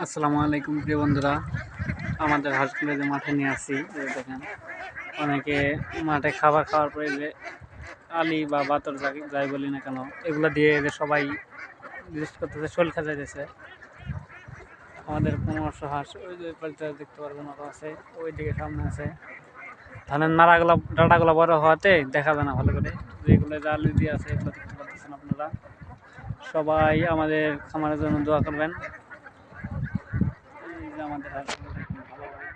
আসসালামু আলাইকুম প্রিয় বন্ধুরা, আমাদের হাঁসগুলো যে মাঠে নিয়ে আসি, দেখেন অনেকে মাঠে খাবার খাওয়ার পরে যে আলি বা বাতর যাই বলি না কেন, এগুলো দিয়ে যে সবাই বিশেষ করতেছে, শোল খেতে যাচ্ছে। আমাদের 1500 হাঁস ওই যে পাল্টা দেখতে পারবেন, আরও আছে ওই দিকে সামনে আছে। ধানের নাড়াগুলো ডাঁটাগুলো বড় হওয়াতে দেখা যায় না ভালো করে, যেগুলো যে আলু দিয়ে আছে এগুলো দেখতে পাচ্ছেন আপনারা। সবাই আমাদের খামারের জন্য দোয়া করবেন। এই যে আমাদের হাঁসগুলো দেখুন ভালোভাবে,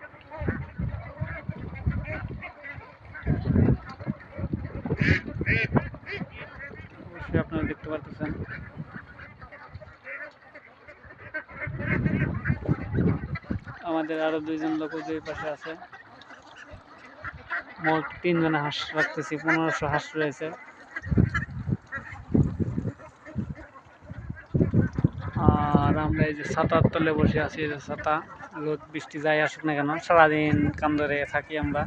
অবশ্যই আপনারা দেখতে পাচ্ছেন। আমাদের আরো 2জন লোক ওই পাশে আছে। মোট 3 জনে হাঁস রাখতেছি, 1500 হাঁস রয়েছে। আর আমরা এই যে ছাতার তলে বসে আছি, এই যে ছাতা, রোদ বৃষ্টি যাই আসুক না কেন সারাদিন কাম ধরে থাকি আমরা।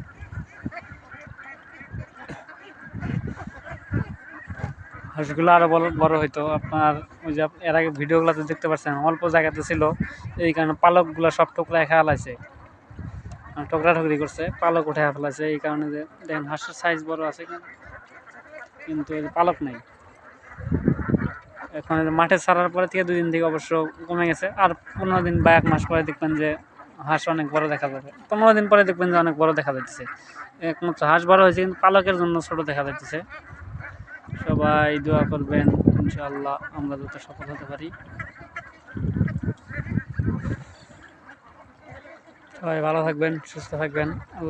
হাঁসগুলো আরো বড় হইতো। আপনার ওই যে এর আগে ভিডিওগুলোতে দেখতে পাচ্ছেন অল্প জায়গাতে ছিল, এই কারণে পালকগুলো সব টোকরায় খেয়াল আছে, টোকরা ঠকরি করছে, পালক উঠে ফেলাছে। এই কারণে যে দেখেন হাঁসের সাইজ বড় আছে কিন্তু পালক নাই। এখন মাঠে ছাড়ার পরে থেকে 2 দিন থেকে অবশ্য কমে গেছে। আর 15 দিন বা 1 মাস পরে দেখবেন যে হাঁস অনেক বড় দেখা যাবে। 15 দিন পরে দেখবেন যে অনেক বড় দেখা যাচ্ছে। একমাত্র হাঁস বড় হয়েছে কিন্তু পালকের জন্য ছোট দেখা যাচ্ছে। সবাই দোয়া করবেন, ইনশাআল্লাহ আমরা যাতে সফল হতে পারি। সবাই ভালো থাকবেন, সুস্থ থাকবেন। আল্লাহ।